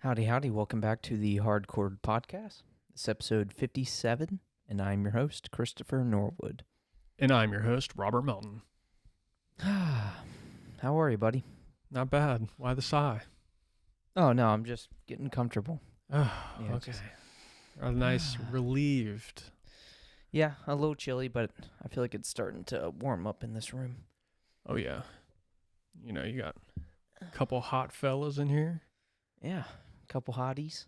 Howdy, howdy. Welcome back to the Hardcore Podcast. It's episode 57, and I'm your host, Christopher Norwood. And I'm your host, Robert Melton. How are you, buddy? Not bad. Why the sigh? Oh, no, I'm just getting comfortable. Oh, Yeah, okay. A nice relieved. Yeah, a little chilly, but I feel like it's starting to warm up in this room. Oh, yeah. You know, you got a couple hot fellas in here. Yeah, a couple hotties.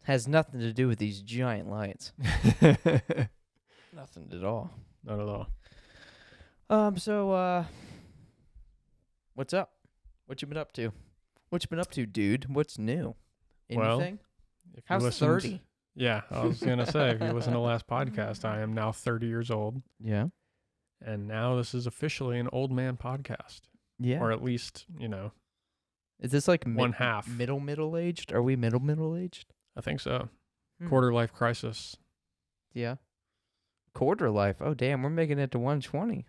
Has nothing to do with these giant lights. Nothing at all. Not at all. So, what's up? What you been up to? What you been up to, dude? What's new? Well, Anything? If you How's listened, 30? Yeah, I was going to say, if you listen to the last podcast, I am now 30 years old. Yeah. And now this is officially an old man podcast. Yeah. Or at least, you know, Is this like one half. middle-aged? Are we middle-aged? I think so. Hmm. Quarter life crisis. Yeah. Quarter life. Oh, damn. We're making it to 120.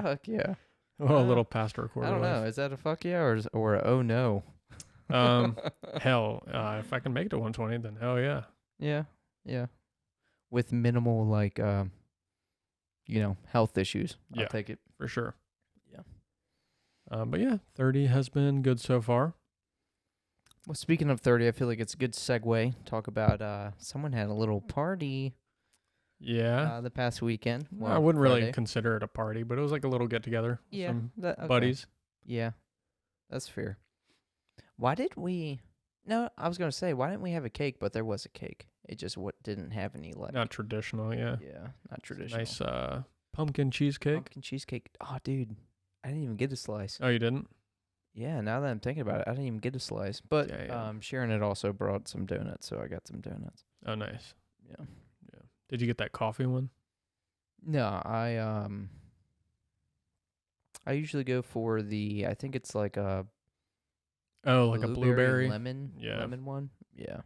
Fuck yeah. Oh, a little past our quarter I don't life. know. Is that a fuck yeah or a oh no? Hell, if I can make it to 120, then hell yeah. Yeah. Yeah. With minimal, like, health issues. Yeah. I'll take it. For sure. Yeah. But yeah, 30 has been good so far. Well, speaking of 30, I feel like it's a good segue. Talk about someone had a little party Yeah. the past weekend. I wouldn't really Friday. consider it a party, but it was like a little get together with Yeah. some Okay. buddies. Yeah. That's fair. Why did we... No, I was going to say, why didn't we have a cake? But there was a cake. It just didn't have any, like... Not traditional, yeah. Yeah, not traditional. Nice pumpkin cheesecake. Pumpkin cheesecake. Oh, dude. I didn't even get a slice. Oh, you didn't? Yeah, now that I'm thinking about it, I didn't even get a slice. But Yeah. Sharon had also brought some donuts, so I got some donuts. Oh, nice. Yeah. Yeah. Did you get that coffee one? No, I usually go for I think it's like a... Oh, like a blueberry? lemon Yeah. lemon one. Yeah.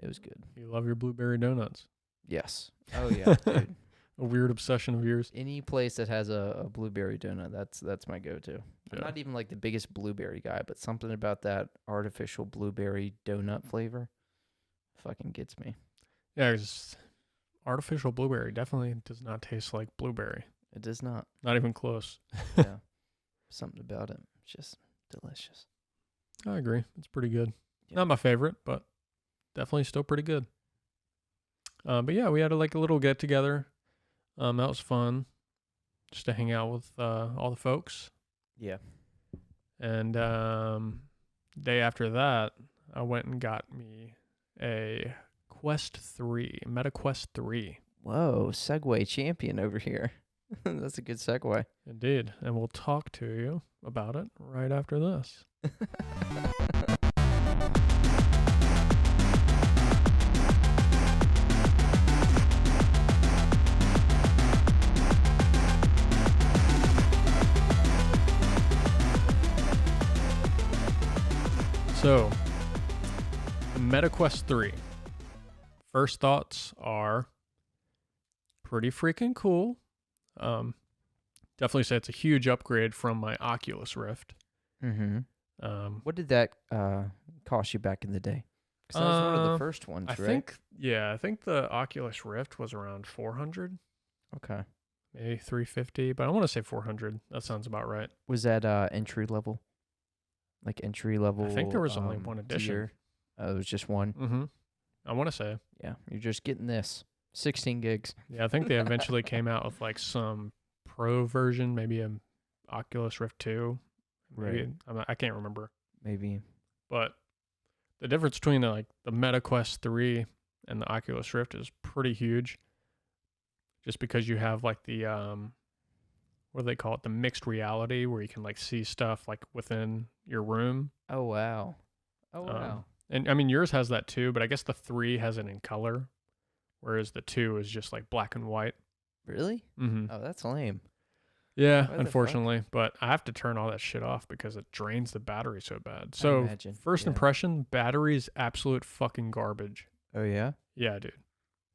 It was good. You love your blueberry donuts. Yes. Oh, yeah, dude. A weird obsession of yours. Any place that has a blueberry donut, that's my go-to. I'm Yeah. not even like the biggest blueberry guy, but something about that artificial blueberry donut flavor fucking gets me. Yeah, 'cause artificial blueberry definitely does not taste like blueberry. It does not. Not even close. Yeah. Something about it. It's just delicious. I agree. It's pretty good. Yeah. Not my favorite, but definitely still pretty good. But yeah, we had a little get together. That was fun, just to hang out with all the folks. Yeah. And day after that, I went and got me a Meta Quest 3. Whoa, Segway champion over here. That's a good segue. Indeed, and we'll talk to you about it right after this. So, the Meta Quest 3. First thoughts are pretty freaking cool. Definitely say it's a huge upgrade from my Oculus Rift. Mm-hmm. Um, What did that cost you back in the day? Because that was one of the first ones, I right? think the Oculus Rift was around 400, Okay. maybe 350, but I want to say 400. That sounds about right. Was that entry level? Like entry level? I think there was only one edition. tier? It was just one. Mm-hmm. I want to say. Yeah, you're just getting this 16 gigs. Yeah, I think they eventually came out with like some pro version, maybe a Oculus Rift 2. Maybe, I can't remember. Maybe. But the difference between the Meta Quest 3 and the Oculus Rift is pretty huge. Just because you have like the what do they call it? The mixed reality, where you can like see stuff like within your room. Oh wow. Oh wow. And I mean yours has that too, but I guess the 3 has it in color, whereas the 2 is just like black and white. Really? Mm-hmm. Oh, that's lame. Yeah, Why the fuck? unfortunately, but I have to turn all that shit off because it drains the battery so bad. So imagine, first yeah. impression, battery's absolute fucking garbage. Oh yeah. Yeah, dude.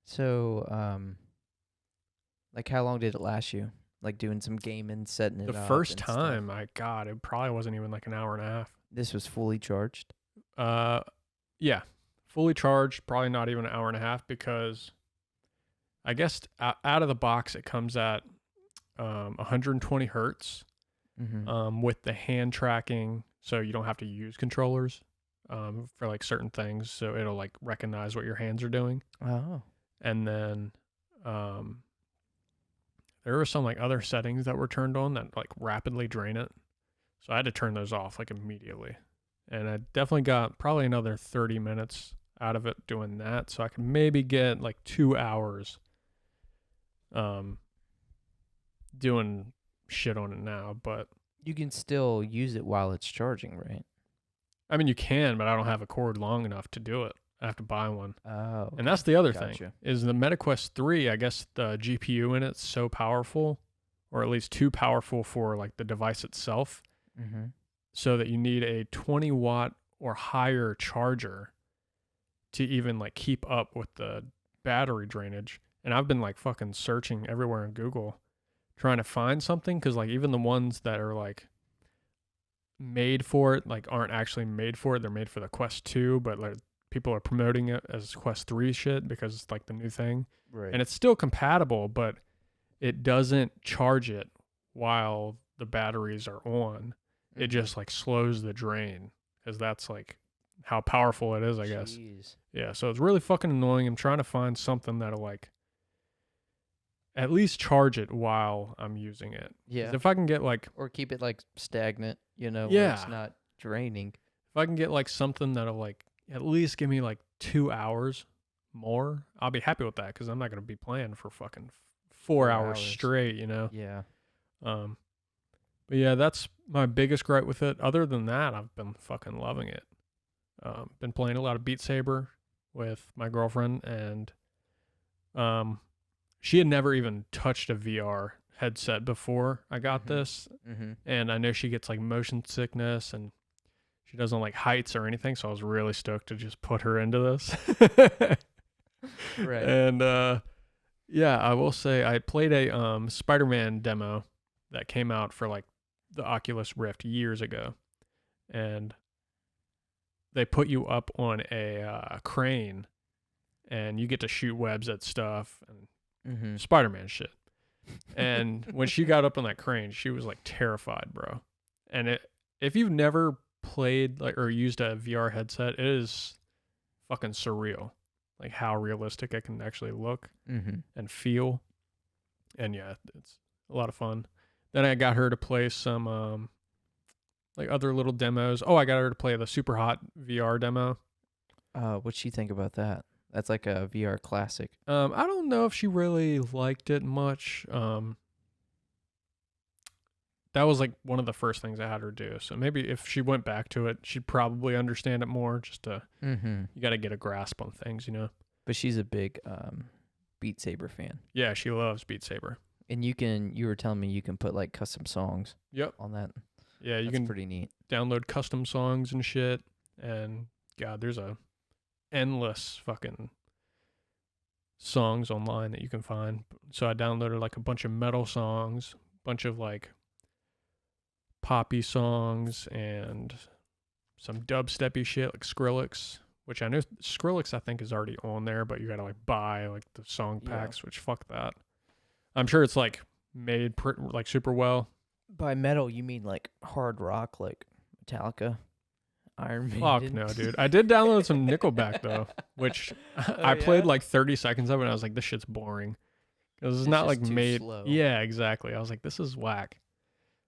So like how long did it last you? Like doing some gaming, setting it The up. first and stuff? time, it probably wasn't even like an hour and a half. This was fully charged. Yeah, fully charged, probably not even an hour and a half because I guess out of the box it comes at 120 hertz with the hand tracking, so you don't have to use controllers for like certain things, so it'll like recognize what your hands are doing. Oh. And then there were some like other settings that were turned on that like rapidly drain it, so I had to turn those off like immediately. And I definitely got probably another 30 minutes out of it doing that, so I could maybe get like 2 hours doing shit on it now. But You can still use it while it's charging, right? I mean, you can, but I don't have a cord long enough to do it. I have to buy one. Oh. And that's the other thing, Gotcha. is the MetaQuest 3, I guess the GPU in it's so powerful, or at least too powerful for like the device itself, so that you need a 20 watt or higher charger to even like keep up with the battery drainage. And I've been like fucking searching everywhere in Google trying to find something, because like even the ones that are like made for it like aren't actually made for it. They're made for the Quest 2, but like people are promoting it as Quest 3 shit because it's like the new thing. Right. And it's still compatible, but it doesn't charge it while the batteries are on. It just like slows the drain, because that's like how powerful it is, I guess. Jeez. Yeah, so it's really fucking annoying. I'm trying to find something that'll like at least charge it while I'm using it. 'Cause Yeah. if I can get like, Or keep it like stagnant, where Yeah. it's not draining. if I can get like something that'll like at least give me like 2 hours more, I'll be happy with that, because I'm not going to be playing for fucking 4 hours hours. straight, you know? Yeah. But yeah, that's my biggest gripe with it. Other than that, I've been fucking loving it. Been playing a lot of Beat Saber with my girlfriend, and she had never even touched a VR headset before I got this, and I know she gets like motion sickness and she doesn't like heights or anything, so I was really stoked to just put her into this. Right. And yeah, I will say I played a Spider-Man demo that came out for like the Oculus Rift years ago, and they put you up on a crane and you get to shoot webs at stuff and Spider-Man shit. And when she got up on that crane, she was like terrified, bro. And if you've never played like or used a VR headset, it is fucking surreal, like how realistic it can actually look and feel. And yeah, it's a lot of fun. Then I got her to play some like other little demos. Oh, I got her to play the Super Hot VR demo. What'd she think about that? That's like a VR classic. I don't know if she really liked it much. That was like one of the first things I had her do. So maybe if she went back to it, she'd probably understand it more. Just to you got to get a grasp on things, you know. But she's a big Beat Saber fan. Yeah, she loves Beat Saber. And you were telling me you can put like custom songs on that. Yeah, you That's can pretty neat. download custom songs and shit. And God, there's a endless fucking songs online that you can find. So I downloaded like a bunch of metal songs, a bunch of like poppy songs, and some dubsteppy shit like Skrillex, which I know Skrillex I think is already on there, but you gotta like buy like the song packs, which fuck that. I'm sure it's like made like super well. By metal, you mean like hard rock, like Metallica, Iron Maiden? Fuck no, dude. I did download some Nickelback though, which I played like 30 seconds of it and I was like, this shit's boring. Because it's not like too made. slow. Yeah, exactly. I was like, this is whack.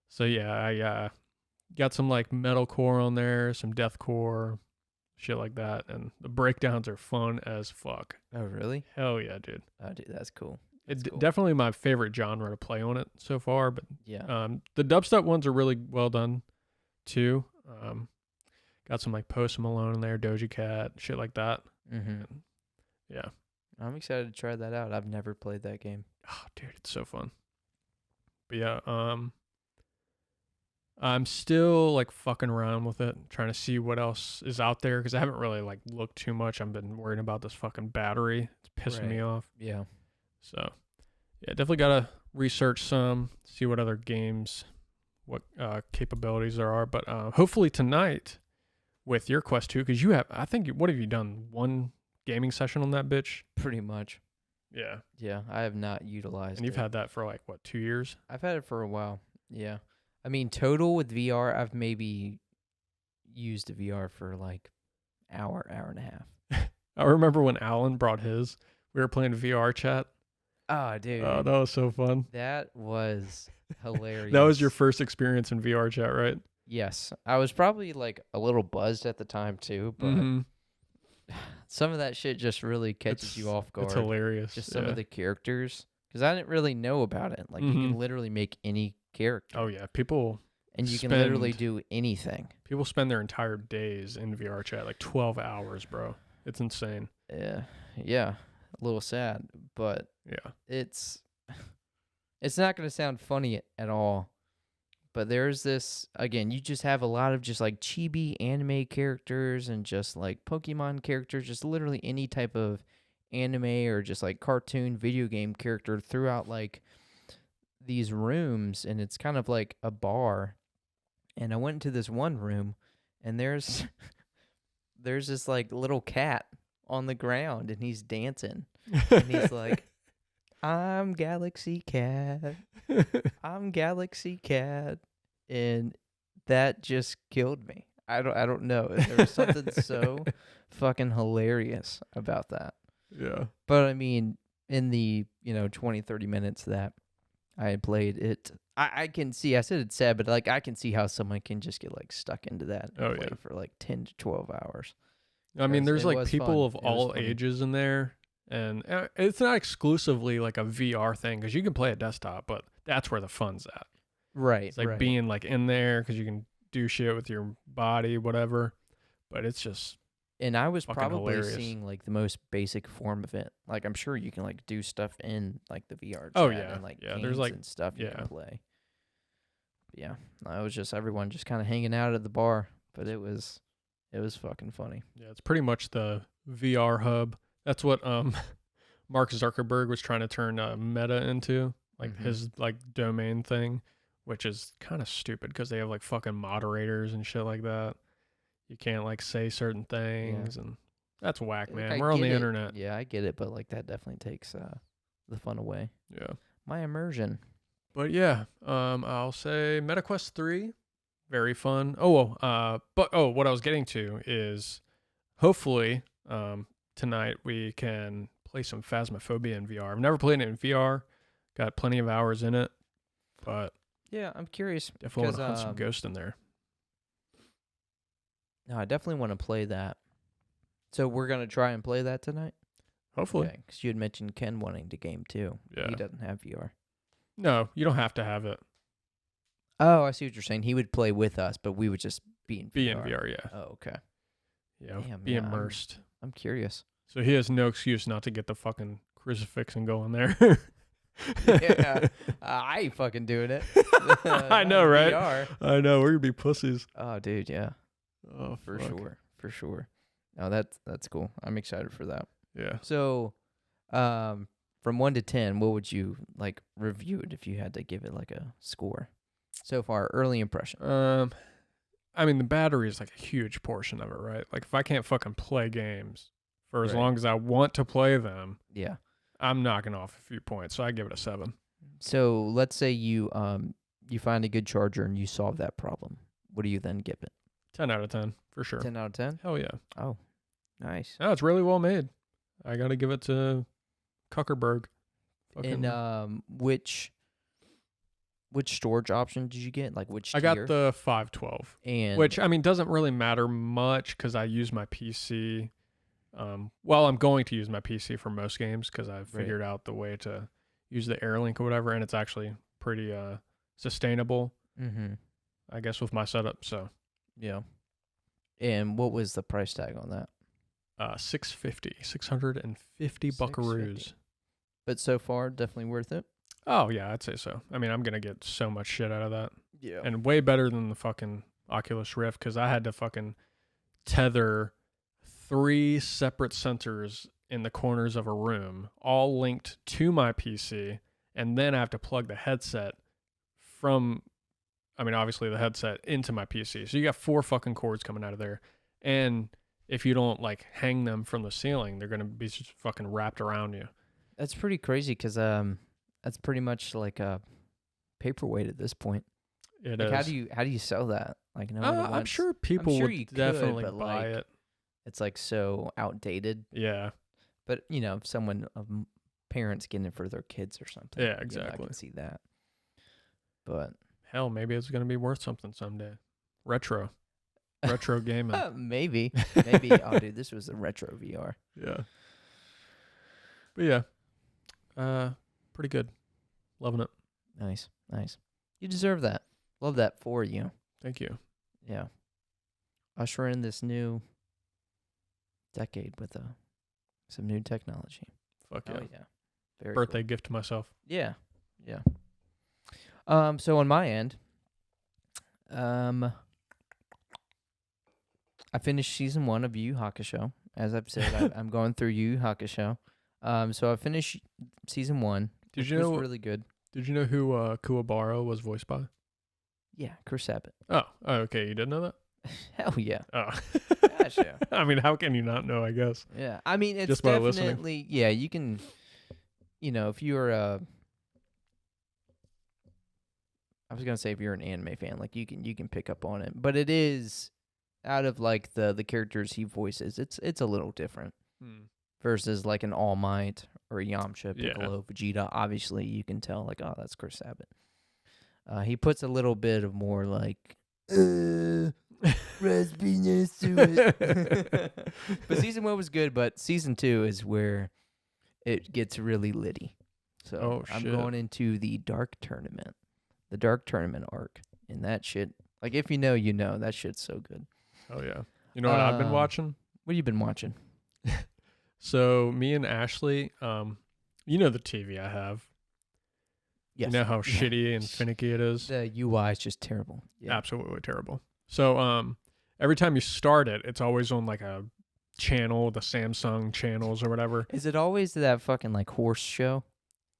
So yeah, I got some like metalcore on there, some deathcore, shit like that. And the breakdowns are fun as fuck. Oh, really? Hell yeah, dude. Oh, dude, that's cool. It's cool. definitely my favorite genre to play on it so far. But Yeah. the dubstep ones are really well done too. Got some like Post Malone in there, Doja Cat, shit like that. And, yeah. I'm excited to try that out. I've never played that game. Oh, dude, it's so fun. But yeah, I'm still like fucking around with it, trying to see what else is out there, because I haven't really like looked too much. I've been worrying about this fucking battery. It's pissing me off. Yeah. So yeah, definitely gotta research some, see what other games, what capabilities there are. But hopefully tonight with your Quest 2 because you have, I think, what have you done? One gaming session on that bitch? Pretty much. Yeah. Yeah, I have not utilized And you've it. had that for like, what, 2 years? I've had it for a while. Yeah. I mean, total with VR, I've maybe used a VR for like hour and a half. I remember when Alan brought his, we were playing VR chat. Oh, dude. Oh, that was so fun. That was hilarious. That was your first experience in VR chat, right? Yes. I was probably like a little buzzed at the time too, but Mhm. some of that shit just really catches you off guard. It's hilarious. Just some of the characters. Because I didn't really know about it. Like, you can literally make any character. Oh, yeah. People And you can literally do anything. People spend their entire days in VR chat, like 12 hours, bro. It's insane. Yeah. A little sad, but Yeah. it's not going to sound funny at all. But there's this, again, you just have a lot of just like chibi anime characters and just like Pokemon characters, just literally any type of anime or just like cartoon video game character throughout like these rooms. And it's kind of like a bar. And I went into this one room and there's this like little cat on the ground and he's dancing. And he's like, I'm Galaxy Cat. I'm Galaxy Cat. And that just killed me. I don't know. There was something so fucking hilarious about that. Yeah. But I mean, in the, 20, 30 minutes that I had played it, I can see, I said it's sad, but like I can see how someone can just get like stuck into that and play for like 10 to 12 hours. I mean, there's like people of It was all funny. ages in there. And it's not exclusively like a VR thing because you can play a desktop, but that's where the fun's at. Right. It's like being like in there because you can do shit with your body, whatever. But it's just And I was fucking probably hilarious. seeing like the most basic form of it. Like I'm sure you can like do stuff in like the VR chat Oh, yeah. and like Yeah, games there's, like- and stuff you yeah. can play. But yeah, no, it was just everyone just kind of hanging out at the bar, but it was fucking funny. Yeah, it's pretty much the VR hub. That's what Mark Zuckerberg was trying to turn Meta into, like his like domain thing, which is kind of stupid because they have like fucking moderators and shit like that. You can't like say certain things, and that's whack, man. Like, We're on the get it. internet. Yeah, I get it, but like that definitely takes the fun away. Yeah. My immersion. But yeah, I'll say MetaQuest 3, very fun. What I was getting to is hopefully tonight we can play some Phasmophobia in VR. I've never played it in VR. Got plenty of hours in it, but Yeah, I'm curious. definitely want to hunt because, some ghosts in there. No, I definitely want to play that. So we're gonna try and play that tonight. Hopefully. Because you had mentioned Ken wanting to game too. Yeah. He doesn't have VR. No, you don't have to have it. Oh, I see what you're saying. He would play with us, but we would just be in VR. Be in VR, yeah. Oh, okay. Yeah, Damn, be yeah, immersed. I'm curious. So he has no excuse not to get the fucking crucifix and go in there. Yeah, I ain't fucking doing it. I know, Not right? VR. I know, we're gonna be pussies. Oh, dude, yeah, Oh, for fuck. for sure. Oh, that's cool. I'm excited for that. Yeah. So, from 1 to 10, what would you like review it if you had to give it like a score so far? Early impression. I mean, the battery is like a huge portion of it, right? Like, if I can't fucking play games for as Right. long as I want to play them, Yeah. I'm knocking off a few points. So I give it a 7. So let's say you find a good charger and you solve that problem. What do you then give it? 10 out of 10 for sure. 10 out of 10? Hell yeah. Oh, nice. No, it's really well made. I got to give it to Zuckerberg. Fucking- And which storage option did you get? Like which I tier? got the 512, and which I mean doesn't really matter much because I use my PC. Well, I'm going to use my PC for most games because I've figured out the way to use the Airlink or whatever, and it's actually pretty sustainable, I guess, with my setup. So yeah. And what was the price tag on that? 650 buckaroos. But so far, definitely worth it. Oh yeah, I'd say so. I mean, I'm gonna get so much shit out of that. Yeah. And way better than the fucking Oculus Rift because I had to fucking tether 3 separate sensors in the corners of a room, all linked to my PC, and then I have to plug the headset obviously the headset into my PC. So you got 4 fucking cords coming out of there, And if you don't like hang them from the ceiling, they're gonna be just fucking wrapped around you. That's pretty crazy because that's pretty much like a paperweight at this point. It Like, is. how do you sell that? Like, no one I'm wants. sure people sure would you could, definitely but, buy like, it. It's like so outdated. Yeah. But if someone of parents getting it for their kids or something. Yeah, I exactly. can see that. But Hell, maybe it's gonna be worth something someday. Retro gaming. maybe. Oh, dude, this was a retro VR. Yeah. But yeah, pretty good. Loving it. Nice. You deserve that. Love that for you. Thank you. Yeah. Usher in this new decade with some new technology. Fuck yeah. Oh yeah. Very Birthday gift to myself. Cool. Yeah. So on my end, I finished season 1 of Yu Yu Hakusho. As I've said, I'm going through Yu Yu Hakusho. So I finished season 1. Did which was really good? Did you know who Kuwabara was voiced by? Yeah, Chris Sabat. Oh, okay. You didn't know that? Hell yeah. Oh. Gosh, yeah. I mean, how can you not know, I guess? Yeah. I mean, it's Just by listening. definitely, yeah, you can, if you're I was going to say if you're an anime fan, like you can pick up on it, but it is out of like the characters he voices, it's a little different versus like an All Might or Yamcha, Piccolo, Vegeta. Obviously, you can tell like, oh, that's Chris Sabat. He puts a little bit of more like raspiness to it. But season 1 was good, but season 2 is where it gets really litty. So I'm going into the Dark Tournament arc, and that shit, like if you know, that shit's so good. Oh yeah. You know what I've been watching? What have you been watching? So me and Ashley, you know the TV I have. Yes. You know how shitty and finicky it is? The UI is just terrible. Yeah. Absolutely terrible. So every time you start it, it's always on like a channel, the Samsung channels or whatever. Is it always that fucking like horse show?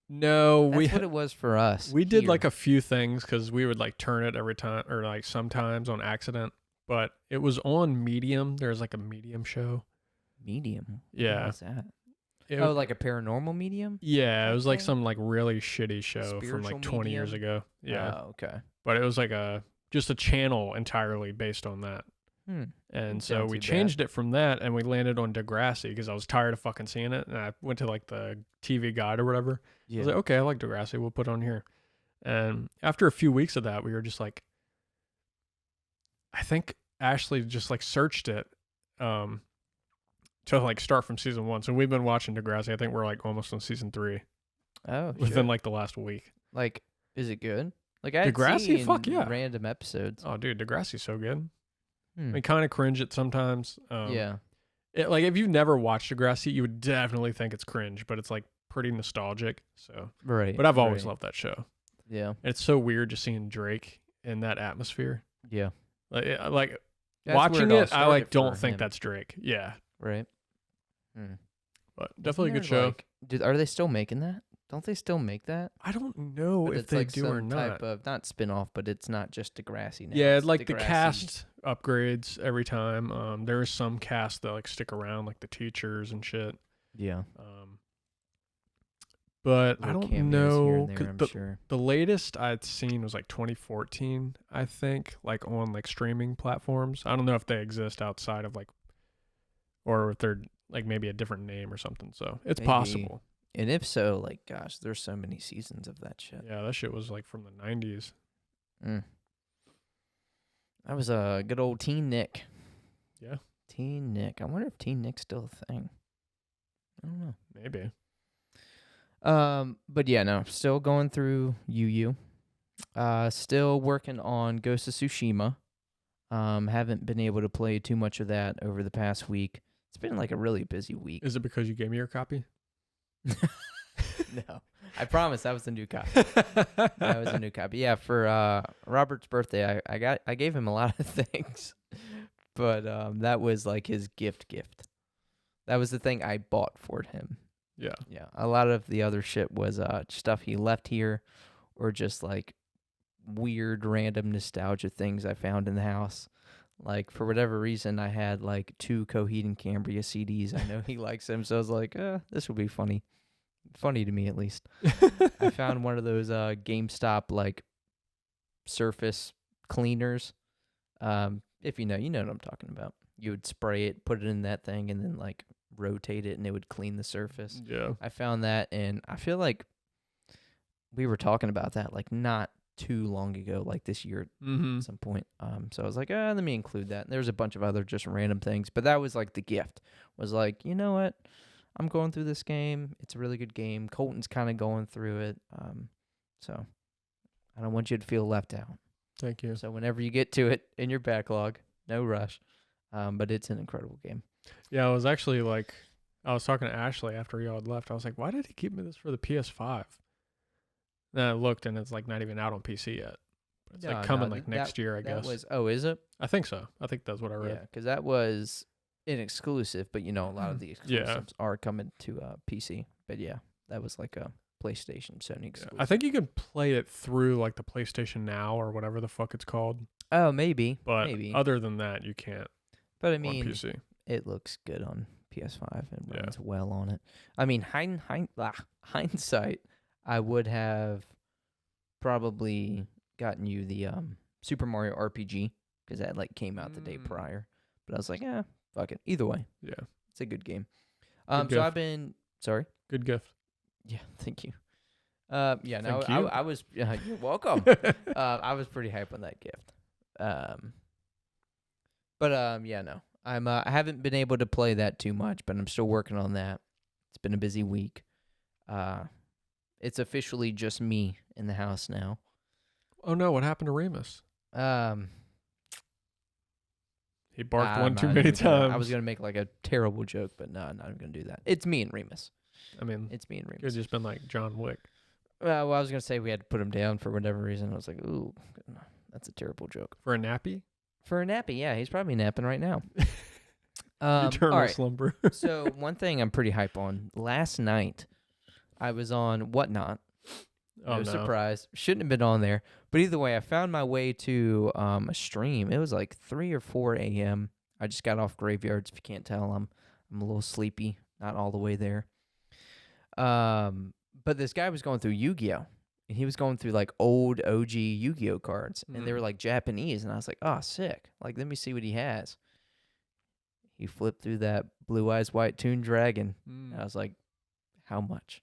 No, That's what it was for us. We did here. like a few things because we would like turn it every time or like sometimes on accident. But it was on Medium. There's like a Medium show. Medium? Yeah. What's that? Like a paranormal medium? Yeah, it was like some like really shitty show Spiritual from like 20 years medium? ago. Yeah. Oh, okay. But it was like just a channel entirely based on that. And so we changed it from that and we landed on Degrassi because I was tired of fucking seeing it. And I went to like the TV guide or whatever. Yeah. I was like, okay, I like Degrassi. We'll put it on here. And after a few weeks of that, we were just like, I think Ashley just like searched it to like start from season 1. So we've been watching Degrassi. I think we're like almost on season 3. Oh, within like the last week. Like, is it good? Like I Degrassi, fuck yeah, random episodes. Oh, dude, Degrassi's so good. I mean, kind of cringe it sometimes. Yeah. Like if you've never watched Degrassi, you would definitely think it's cringe, but it's like pretty nostalgic. So right. But I've always loved that show. Yeah. And it's so weird just seeing Drake in that atmosphere. Yeah. Like watching it, I like don't think that's Drake. Yeah. Right. But definitely a good show. Are they still making that? Don't they still make that? I don't know if they do or not. Type of, not spin-off, but it's not just Degrassi now. Yeah, like Degrassi. The cast upgrades every time. There is some cast that like stick around, like the teachers and shit. Yeah. But I don't know. Sure. The latest I'd seen was like 2014, I think, like on like streaming platforms. I don't know if they exist outside of like, or if they're like maybe a different name or something. So it's possible. And if so, like, gosh, there's so many seasons of that shit. Yeah, that shit was like from the 90s. That was a good old Teen Nick. Yeah. Teen Nick. I wonder if Teen Nick's still a thing. I don't know. Maybe. But yeah, no, still going through Yu Yu. Still working on Ghost of Tsushima. Haven't been able to play too much of that over the past week. It's been like a really busy week. Is it because you gave me your copy? No, I promise that was a new copy. That was a new copy. Yeah, for Robert's birthday, I gave him a lot of things, but that was like his gift. That was the thing I bought for him. Yeah. A lot of the other shit was stuff he left here, or just like weird random nostalgia things I found in the house. Like, for whatever reason, I had like 2 Coheed and Cambria CDs. I know he likes them, so I was like, this will be funny. Funny to me, at least. I found one of those GameStop like surface cleaners. If you know what I'm talking about. You would spray it, put it in that thing, and then like rotate it, and it would clean the surface. Yeah. I found that, and I feel like we were talking about that like not too long ago, like this year Mm-hmm. at some point. So I was like, let me include that. And there's a bunch of other just random things, but that was like the gift. Was like, you know what? I'm going through this game. It's a really good game. Colton's kind of going through it. So I don't want you to feel left out. Thank you. So whenever you get to it in your backlog, no rush. But it's an incredible game. Yeah, I was actually like, I was talking to Ashley after y'all had left. I was like, why did he keep me this for the PS5? Then I looked, and it's like not even out on PC yet. It's like coming like next year, I guess. Is it? I think so. I think that's what I read. Yeah, because that was an exclusive, but a lot of the exclusives are coming to PC. But yeah, that was like a PlayStation, Sony exclusive. I think you can play it through like the PlayStation Now or whatever the fuck it's called. Oh, maybe. But maybe. Other than that, you can't. But I on mean, PC. It looks good on PS5. It runs well on it. I mean, hindsight, I would have probably gotten you the Super Mario RPG because that like came out the day prior. But I was like, fuck it. Either way, Yeah. it's a good game. Good So gift. I've been sorry. Good gift. Yeah, thank you. No, Thank you. I was. You're welcome. I was pretty hyped on that gift. No. I haven't been able to play that too much, but I'm still working on that. It's been a busy week. It's officially just me in the house now. Oh no, what happened to Remus? He barked one too many times. I was gonna make like a terrible joke, but no, I'm not even gonna do that. It's me and Remus. I mean, It's me and it could Remus. have just been like John Wick. Well, I was gonna say we had to put him down for whatever reason. I was like, ooh, that's a terrible joke. For a nappy? For a nappy, yeah, he's probably napping right now. Eternal all right. slumber. So one thing I'm pretty hype on. Last night, I was on Whatnot. Oh, no. Surprise. Shouldn't have been on there. But either way, I found my way to a stream. It was like 3 or 4 a.m. I just got off Graveyards. If you can't tell, I'm a little sleepy. Not all the way there. But this guy was going through Yu-Gi-Oh! And he was going through like old OG Yu-Gi-Oh! Cards. And they were like Japanese. And I was like, oh, sick. Like, let me see what he has. He flipped through that Blue Eyes White Toon Dragon. And I was like, how much?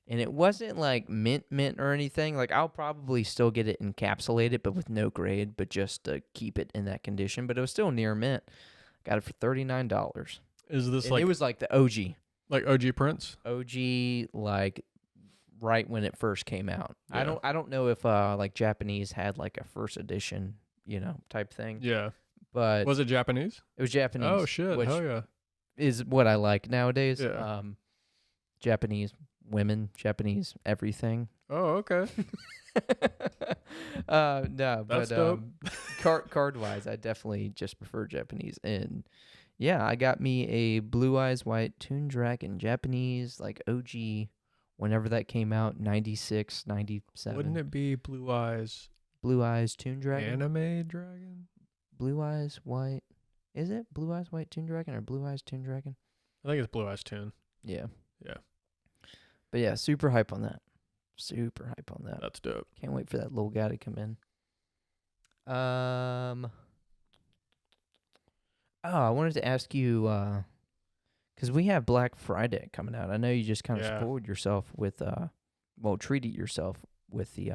And it wasn't like mint or anything. Like, I'll probably still get it encapsulated, but with no grade, but just to keep it in that condition. But it was still near mint. Got it for $39. Is this And like it was like the OG. like OG Prince? OG, like right when it first came out. Yeah. I don't know if like Japanese had like a first edition, type thing. Yeah. But Was it Japanese? it was Japanese. Oh shit! Which Hell yeah! is what I like nowadays. Yeah. Japanese women, Japanese everything. Oh okay. No, That's but dope. card wise, I definitely just prefer Japanese. And yeah, I got me a Blue Eyes White Toon Dragon, Japanese, like OG, whenever that came out, 96, 97. Wouldn't it be Blue Eyes Blue Eyes Toon Dragon? Anime Dragon? Blue Eyes White. Is it Blue Eyes White Toon Dragon or Blue Eyes Toon Dragon? I think it's Blue Eyes Toon. Yeah. Yeah. But yeah, super hype on that. Super hype on that. That's dope. Can't wait for that little guy to come in. I wanted to ask you, because we have Black Friday coming out. I know you just kind of spoiled yourself with, treated yourself with the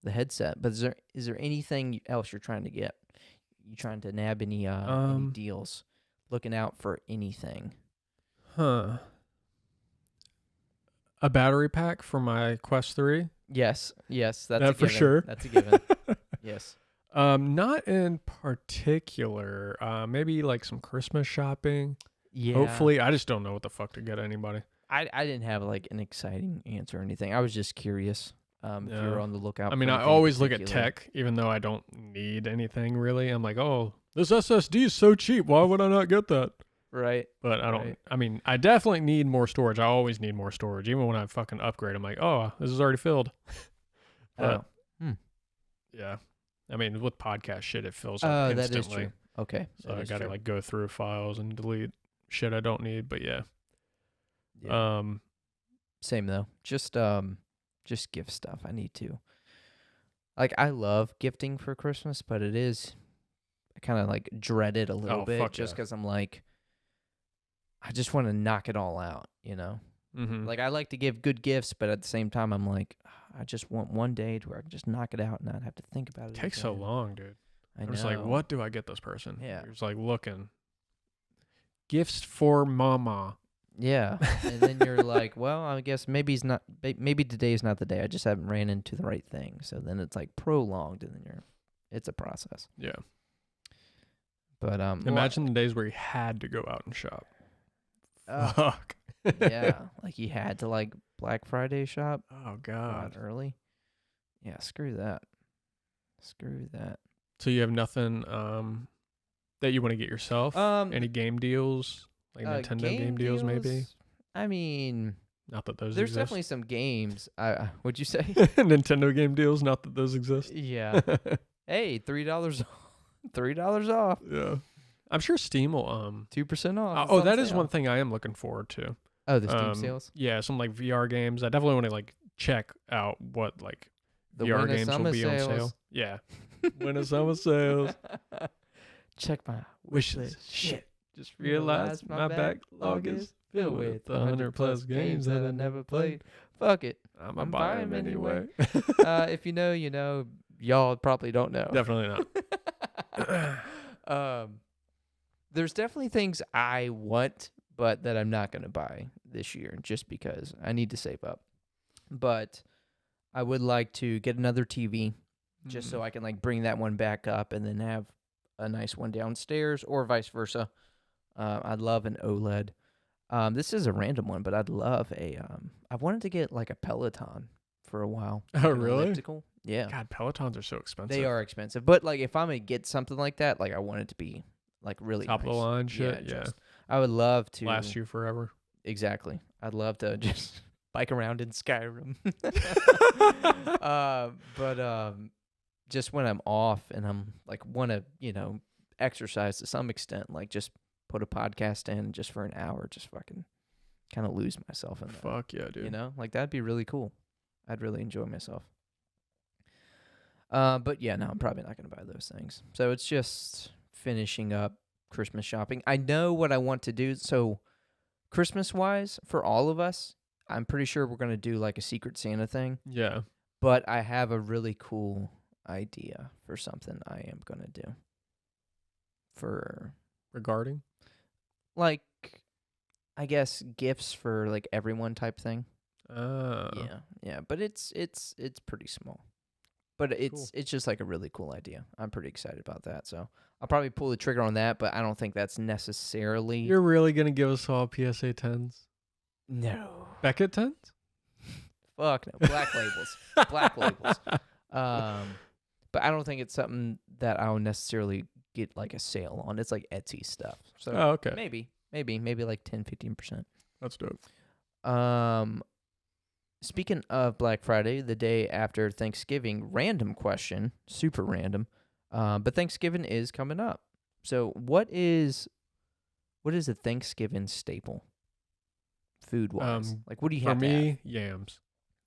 headset. But is there anything else you're trying to get? You trying to nab any deals? Looking out for anything? Huh. A battery pack for my Quest 3? Yes, that's that a for given. sure. That's a given. Yes. Not in particular. Maybe like some Christmas shopping. Yeah. Hopefully. I just don't know what the fuck to get anybody. I didn't have like an exciting answer or anything. I was just curious. If you were on the lookout. I mean, for I anything in always look at particular. tech, even though I don't need anything really. I'm like, oh, this SSD is so cheap. Why would I not get that? Right. But I don't. Right. I mean, I definitely need more storage. I always need more storage. Even when I fucking upgrade, I'm like, oh, this is already filled. But, Oh. yeah. I mean, with podcast shit, it fills up Oh, that is instantly. true. Okay. So that I is gotta true. like go through files and delete shit I don't need. But yeah. Yeah. Same though. Just gift stuff. I need to. Like I love gifting for Christmas, but it is I kind of like dread it a little bit fuck just yeah. because I'm like I just want to knock it all out, you know. Mm-hmm. Like I like to give good gifts, but at the same time I'm like I just want one day to where I can just knock it out and not have to think about it. It takes so again. long, dude. I I'm know. just like, what do I get this person? Yeah. You're just like looking. Gifts for mama. Yeah, and then you're like, well, I guess maybe today's not the day. I just haven't ran into the right thing. So then it's like prolonged, and then it's a process. Yeah. But Imagine the days where you had to go out and shop. well, Fuck. yeah, like you had to like Black Friday shop. Oh Go out God. early. Yeah, screw that. Screw that. So you have nothing that you want to get yourself? Any game deals? Like Nintendo game deals, maybe? I mean, Not that those there's exist. definitely some games. What'd you say? Nintendo game deals, not that those exist. Yeah. Hey, $3, $3 off, Yeah. I'm sure Steam will 2% off. oh, It's on that is sale. one thing I am looking forward to. Oh, the Steam sales. Yeah, some like VR games. I definitely want to like check out what like The VR Winter games will Summer be on sale. sales. Yeah. Winter summer sales. Check my wish Wishes. list. Shit. Just realized my backlog is filled with 100 plus games that I never played. Fuck it. I'm buy them anyway. If you know, you know. Y'all probably don't know. Definitely not. There's definitely things I want, but that I'm not going to buy this year just because I need to save up. But I would like to get another TV just so I can like bring that one back up and then have a nice one downstairs or vice versa. I'd love an OLED. This is a random one, but I'd love I wanted to get like a Peloton for a while. Oh, Like an really? elliptical. Yeah. God, Pelotons are so expensive. They are expensive. But like if I'm going to get something like that, like I want it to be like really Top of the nice. line shit. Yeah. I would love to Last you forever. Exactly. I'd love to just bike around in Skyrim. But just when I'm off and I'm like want to, you know, exercise to some extent, like just put a podcast in just for an hour, just fucking kind of lose myself in that. Fuck yeah, dude. You know, like that'd be really cool. I'd really enjoy myself. But yeah, no, I'm probably not going to buy those things. So it's just finishing up Christmas shopping. I know what I want to do. So Christmas-wise, for all of us, I'm pretty sure we're going to do like a Secret Santa thing. Yeah. But I have a really cool idea for something I am going to do. For Regarding? like, I guess gifts for like everyone type thing. Oh. Yeah. But it's pretty small. But it's just like a really cool idea. I'm pretty excited about that. So I'll probably pull the trigger on that, but I don't think that's necessarily. You're really going to give us all PSA 10s? No. Beckett 10s? Fuck no. Black labels. Black labels. But I don't think it's something that I'll necessarily get like a sale on. It's like Etsy stuff. So Oh, okay. maybe like 10, 15%. That's dope. Speaking of Black Friday, the day after Thanksgiving, random question, super random. But Thanksgiving is coming up. So what is a Thanksgiving staple? Food wise. Like what do you have? For me, yams.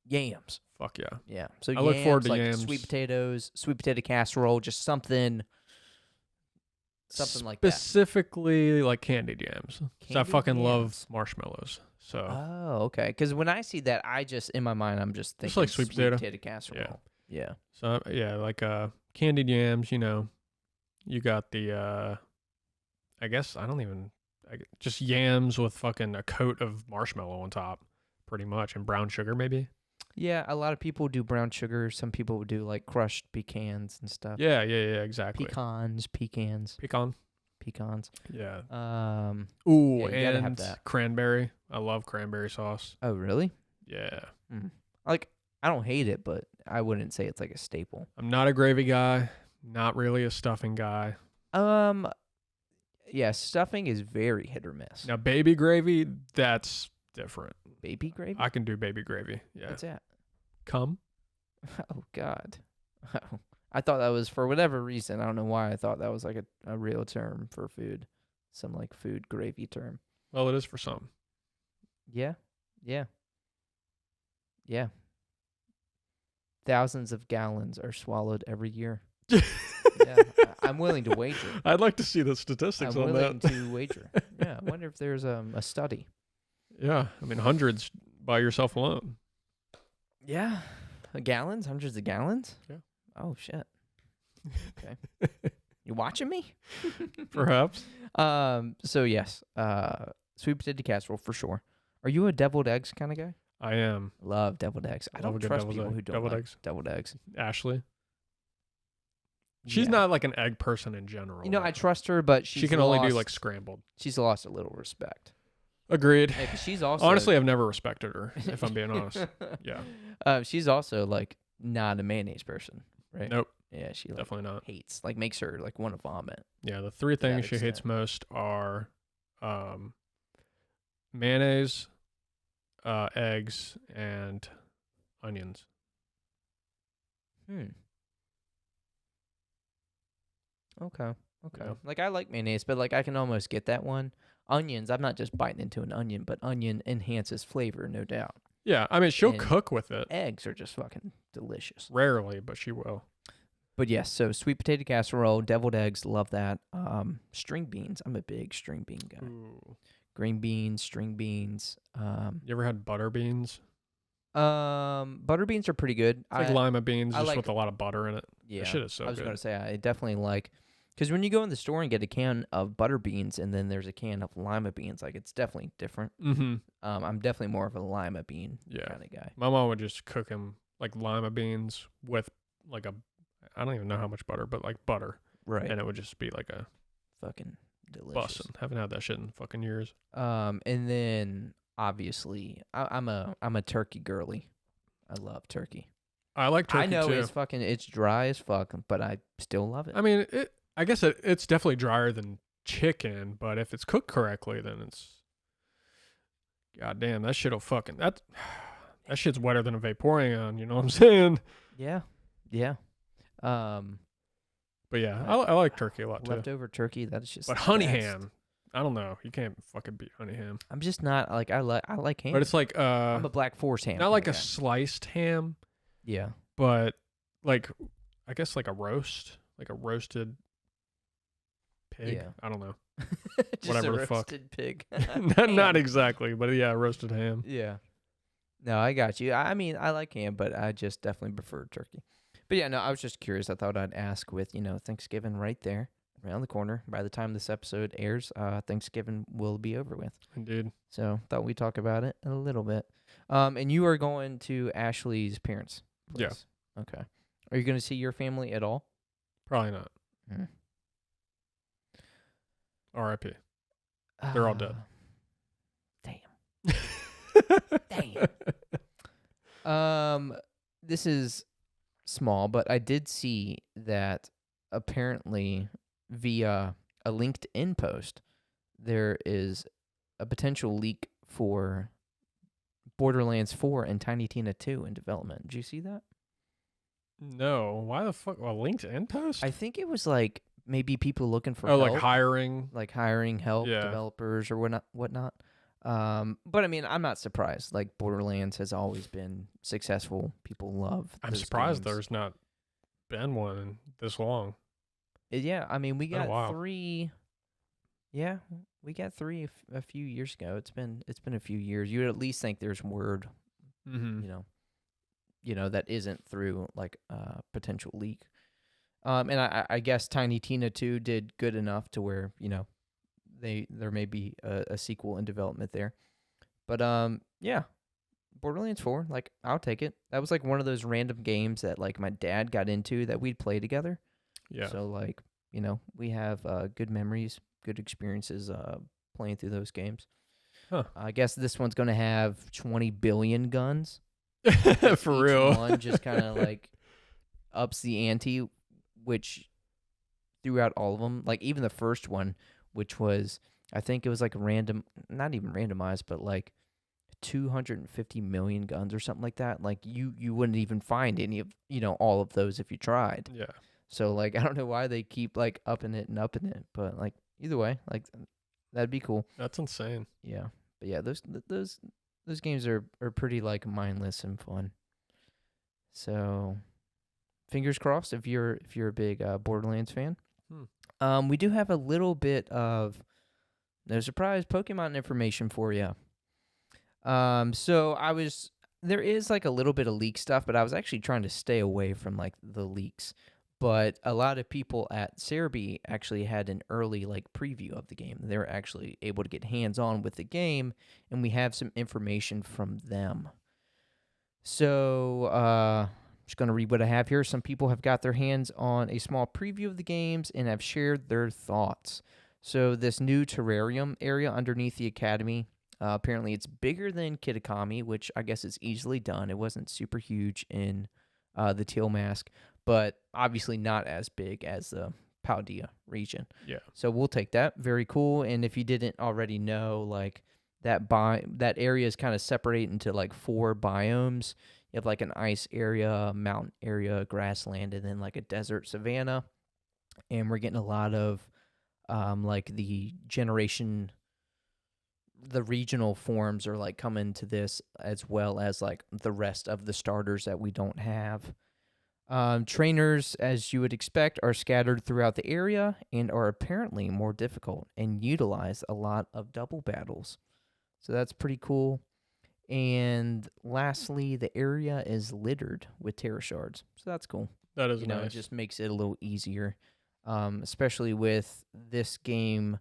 Yams. Fuck yeah. Yeah. So I look forward to like yams. sweet potatoes, sweet potato casserole, just something like that. Specifically like candied yams. 'Cause I Candied fucking love yams. marshmallows. So Oh, okay. Because when I see that, I just in my mind I'm just thinking like sweet potato. casserole. Yeah. So yeah, like candied yams, you know. You got the I guess just yams with fucking a coat of marshmallow on top, pretty much, and brown sugar maybe. Yeah, a lot of people do brown sugar. Some people would do like crushed pecans and stuff. Yeah, exactly. Pecans. Pecans. Yeah. Yeah, Ooh, you gotta have and that. cranberry. I love cranberry sauce. Oh, really? Yeah. Like, I don't hate it, but I wouldn't say it's like a staple. I'm not a gravy guy, not really a stuffing guy. Yeah, stuffing is very hit or miss. Now baby gravy, that's different. Baby gravy? I can do baby gravy. Yeah. What's that? Cum? Oh, God. Oh, I thought that was, for whatever reason, I don't know why I thought that was like a real term for food. Some like food gravy term. Well, it is for some. Yeah. Yeah. Yeah. Thousands of gallons are swallowed every year. Yeah. I'm willing to wager. I'd like to see the statistics I'm on willing that. to wager. Yeah. I wonder if there's a study. Yeah, I mean hundreds by yourself alone. Yeah. Gallons? Hundreds of gallons? Yeah. Oh, shit. Okay. You watching me? Perhaps. So yes, sweet potato casserole for sure. Are you a deviled eggs kind of guy? I am. Love deviled eggs. I Love a don't good trust deviled people egg. who don't Deviled like eggs. deviled eggs. Ashley. She's Yeah. not like an egg person in general. You know, though. I trust her, but she can only do like scrambled. She's lost a little respect. Agreed. Hey, 'cause she's also Honestly, I've never respected her, if I'm being honest. Yeah. She's also like not a mayonnaise person, right? Nope. Yeah, she like Definitely not. hates, like makes her like want to vomit. Yeah, the three things she hates extent. most are mayonnaise, eggs, and onions. Okay. Okay. Yeah. Like I like mayonnaise, but like I can almost get that one. Onions, I'm not just biting into an onion, but onion enhances flavor, no doubt. Yeah, I mean, she'll And cook with it. Eggs are just fucking delicious. Rarely, but she will. But yes, so sweet potato casserole, deviled eggs, love that. String beans, I'm a big string bean guy. Ooh. Green beans, string beans. You ever had butter beans? Butter beans are pretty good. It's like lima beans, I just like- with a lot of butter in it. Yeah, That shit is so I was good. gonna say I definitely like, because when you go in the store and get a can of butter beans and then there's a can of lima beans, like it's definitely different. Mm-hmm. I'm definitely more of a lima bean Yeah. kind of guy. My mom would just cook him like lima beans with like I don't even know how much butter, but like butter. Right. And it would just be like a Fucking delicious. bussin'. Haven't had that shit in fucking years. And then obviously I'm a turkey girly. I love turkey. I like turkey I know too. it's dry as fuck, but I still love it. I mean, I guess it's definitely drier than chicken, but if it's cooked correctly, then it's. God damn, that shit'll fucking that shit's wetter than a Vaporeon. You know what I'm saying? Yeah. Yeah. But yeah, I like turkey a lot too. Leftover turkey, that is just But the honey best. ham, I don't know. You can't fucking beat honey ham. I'm just not like I like ham. But it's like I'm a Black Forest ham. not like a kinda guy. sliced ham, Yeah. but like I guess like a roasted pig. Yeah. I don't know. Just Whatever a the fuck. roasted pig. Not Ham. exactly, but yeah, roasted ham. Yeah. No, I got you. I mean, I like ham, but I just definitely prefer turkey. But yeah, no, I was just curious. I thought I'd ask with, Thanksgiving right there, around the corner. By the time this episode airs, Thanksgiving will be over with. Indeed. So thought we'd talk about it a little bit. And you are going to Ashley's parents' Yeah. place. Okay. Are you going to see your family at all? Probably not. Mm. R.I.P. They're all dead. Damn. This is small, but I did see that apparently via a LinkedIn post, there is a potential leak for Borderlands 4 and Tiny Tina 2 in development. Did you see that? No. Why the fuck? A LinkedIn post? I think it was like maybe people looking for Oh, help, like hiring. like hiring help, Yeah. developers or whatnot. But I mean, I'm not surprised. Like Borderlands has always been successful. People love. I'm those surprised games. there's not been one this long. Yeah, I mean, we Been a got while. 3. Yeah, we got 3 a few years ago. It's been a few years. You would at least think there's word, Mm-hmm. that isn't through like a potential leak. And I guess Tiny Tina 2 did good enough to where there may be a sequel in development there. But yeah, Borderlands 4, like I'll take it. That was like one of those random games that like my dad got into that we'd play together. Yeah. So like, we have good memories, good experiences playing through those games. Huh. I guess this one's going to have 20 billion guns. For Each real. one just kind of like ups the ante, which throughout all of them, like even the first one, which was, I think it was like random, not even randomized, but like 250 million guns or something like that. Like you wouldn't even find any of, all of those if you tried. Yeah. So like I don't know why they keep like upping it and upping it, but like either way, like that'd be cool. That's insane. Yeah. But yeah, those games are pretty like mindless and fun. So fingers crossed if you're a big Borderlands fan. We do have a little bit of no surprise Pokemon information for you. So there is like a little bit of leak stuff, but I was actually trying to stay away from like the leaks. But a lot of people at Cerebi actually had an early like preview of the game. They were actually able to get hands on with the game, and we have some information from them. So I'm just going to read what I have here. Some people have got their hands on a small preview of the games and have shared their thoughts. So this new terrarium area underneath the academy, apparently it's bigger than Kitakami, which I guess is easily done. It wasn't super huge in the Teal Mask, but obviously not as big as the Paldea region. Yeah. So we'll take that. Very cool. And if you didn't already know, like that area is kind of separated into like 4 biomes. You have like an ice area, a mountain area, grassland, and then like a desert savanna. And we're getting a lot of like the regional forms are like coming to this, as well as like the rest of the starters that we don't have. Trainers, as you would expect, are scattered throughout the area and are apparently more difficult and utilize a lot of double battles. So that's pretty cool. And lastly, the area is littered with Terra shards. So that's cool. That is It nice. just makes it a little easier, especially with this game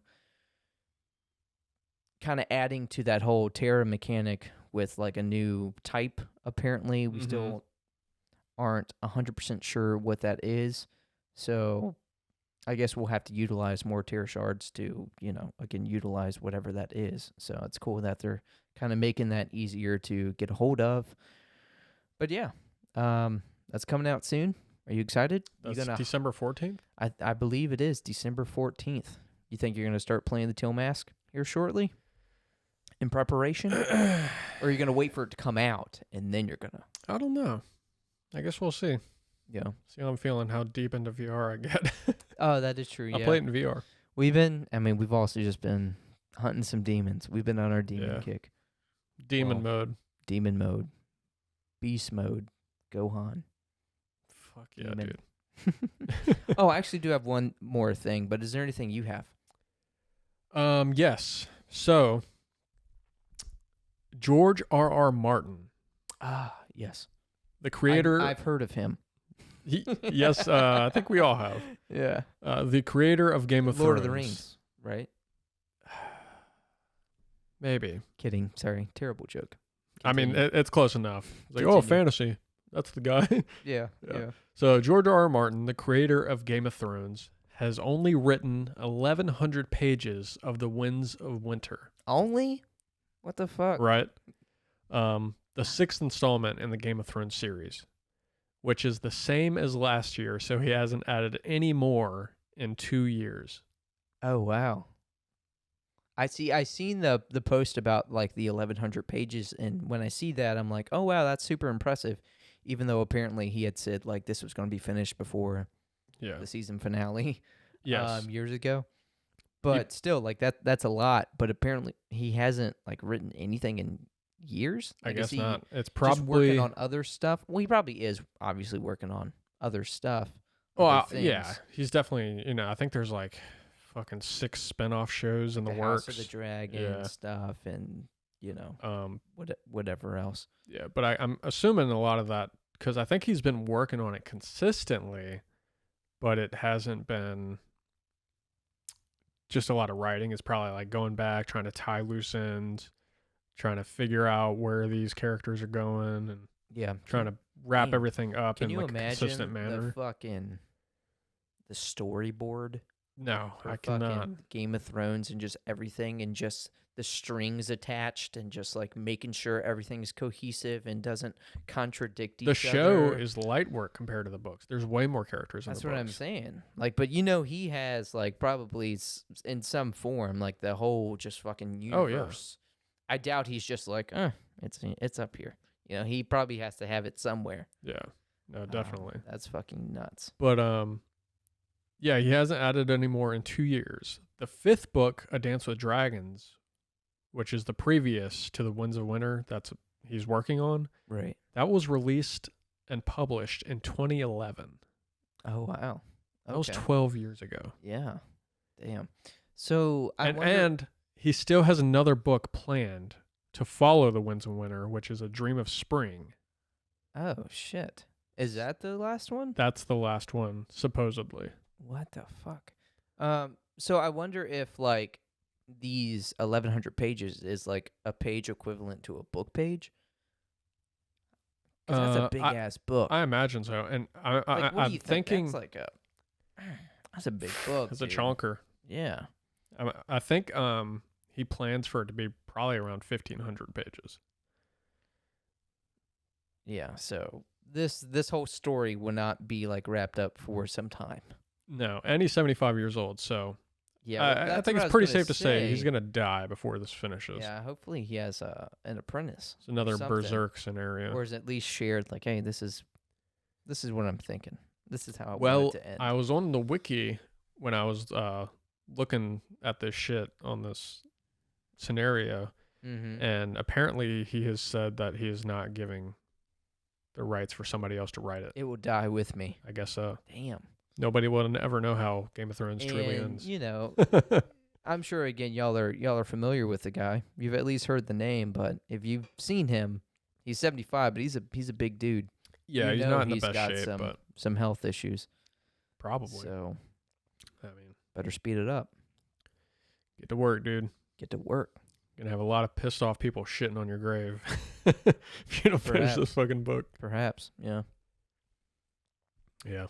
kind of adding to that whole Terra mechanic with like a new type. Apparently, we still aren't 100% sure what that is. So I guess we'll have to utilize more Terra shards to, again, utilize whatever that is. So it's cool that they're kind of making that easier to get a hold of. But yeah, that's coming out soon. Are you excited? That's December 14th? I believe it is December 14th. You think you're going to start playing the Teal Mask here shortly in preparation? Or are you going to wait for it to come out and then you're going to? I don't know. I guess we'll see. Yeah. See how I'm feeling, how deep into VR I get. Oh, that is true. I'll play it in VR. We've also just been hunting some demons. We've been on our demon kick. Demon mode. Demon mode. Beast mode. Gohan. Fuck yeah, Demon. dude. Oh, I actually do have one more thing, but is there anything you have? Yes. So, George R.R. Martin. Ah, yes. The creator. I've heard of him. Yes, I think we all have. Yeah. The creator of Game of Lord Thrones. of the Rings, right? Maybe. Kidding. Sorry. Terrible joke. I mean, Continue. it's close enough. It's like, Continue. oh, fantasy. That's the guy. Yeah. So George R.R. Martin, the creator of Game of Thrones, has only written 1,100 pages of The Winds of Winter. Only? What the fuck? Right? The 6th installment in the Game of Thrones series, which is the same as last year, so he hasn't added any more in 2 years. Oh, wow. I seen the post about like the 1,100 pages, and when I see that, I'm like, oh, wow, that's super impressive. Even though apparently he had said like this was going to be finished before the season finale years ago. But still, like that's a lot. But apparently he hasn't like written anything in years. I Like, guess is he not. It's just probably working on other stuff. Well, he probably is obviously working on other stuff. Well, other yeah, things. he's definitely. I think there's like fucking 6 spin-off shows in the works. House of the Dragon stuff, and whatever else. Yeah, but I'm assuming a lot of that because I think he's been working on it consistently, but it hasn't been just a lot of writing. It's probably like going back, trying to tie loose ends, trying to figure out where these characters are going, and trying to wrap everything up in like a consistent manner. The storyboard? No, For I cannot. fucking Game of Thrones and just everything and just the strings attached and just like making sure everything is cohesive and doesn't contradict each other. The show is light work compared to the books. There's way more characters in the books. That's what I'm saying. Like, but he has like probably in some form like the whole just fucking universe. Oh, yeah. I doubt he's just like, it's up here. He probably has to have it somewhere. Yeah. No, definitely. That's fucking nuts. But Yeah, he hasn't added any more in 2 years. The 5th book, A Dance with Dragons, which is the previous to the Winds of Winter he's working on, Right. that was released and published in 2011. Oh wow. That was Okay. 12 years ago. Yeah. Damn. So And he still has another book planned to follow the Winds of Winter, which is A Dream of Spring. oh shit. Is that the last one? That's the last one, supposedly. What the fuck? So I wonder if like these 1100 pages is like a page equivalent to a book page. 'Cause that's a big ass book. I imagine so. And like, what do I'm you thinking think? That's a big book. it's a dude. chonker. Yeah. I think he plans for it to be probably around 1,500 pages. Yeah. So this whole story will not be like wrapped up for some time. No, and he's 75 years old, so Yeah. I think it's pretty safe to say he's going to die before this finishes. Yeah. Hopefully he has an apprentice. It's another something. Berserk scenario. Or is at least shared like, hey, this is what I'm thinking. This is how I want Well, it to end. I was on the wiki when I was looking at this shit on this scenario, mm-hmm. and apparently he has said that he is not giving the rights for somebody else to write it. It will die with me. I guess so. Damn. Nobody will ever know how Game of Thrones truly And, ends. you know, I'm sure again y'all are familiar with the guy. You've at least heard the name, but if you've seen him, he's 75, but he's a big dude. Yeah, You he's know not in the he's best got shape, but some health issues. probably. So I mean, better speed it up. get to work, dude. Get to work. Gonna have a lot of pissed off people shitting on your grave if you don't finish Perhaps. this fucking book. Perhaps. Yeah. Yeah.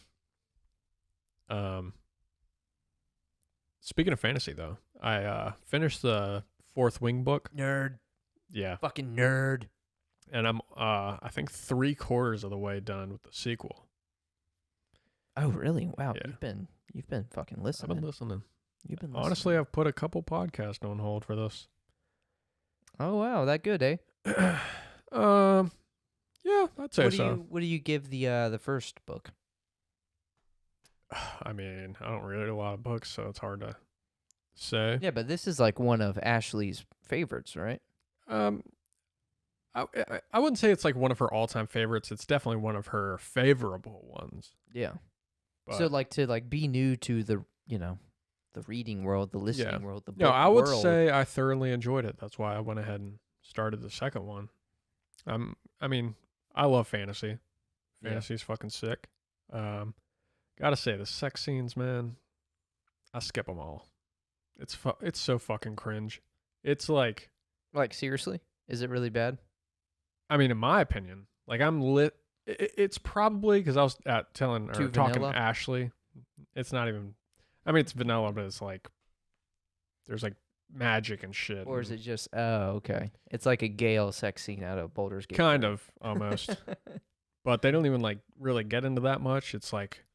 Speaking of fantasy, though, I finished the Fourth Wing book. Nerd. Yeah, Fucking nerd. and I'm I think 3/4 of the way done with the sequel. Oh really? Wow. Yeah. You've been fucking I've listening. been listening. You've been Honestly, listening. I've put a couple podcasts on hold for this. Oh wow, that good, eh? Yeah, I'd say so. What do you give the first book? I mean, I don't read a lot of books, so it's hard to say. Yeah, but this is like one of Ashley's favorites, right? I wouldn't say it's like one of her all-time favorites. It's definitely one of her favorable ones. Yeah. But So like to like be new to the the reading world, the listening world, the book no, I would world. say I thoroughly enjoyed it. That's why I went ahead and started the second one. I mean, I love fantasy. Yeah. Fantasy's fucking sick. Gotta say, the sex scenes, man, I skip them all. It's so fucking cringe. It's like seriously, is it really bad? I mean, in my opinion, like I'm lit. It's probably because I was talking vanilla? to Ashley. It's not even. I mean, it's vanilla, but it's like there's like magic and shit. Or is it just okay? It's like a Gale sex scene out of Baldur's Gate. kind of almost? But they don't even like really get into that much. It's like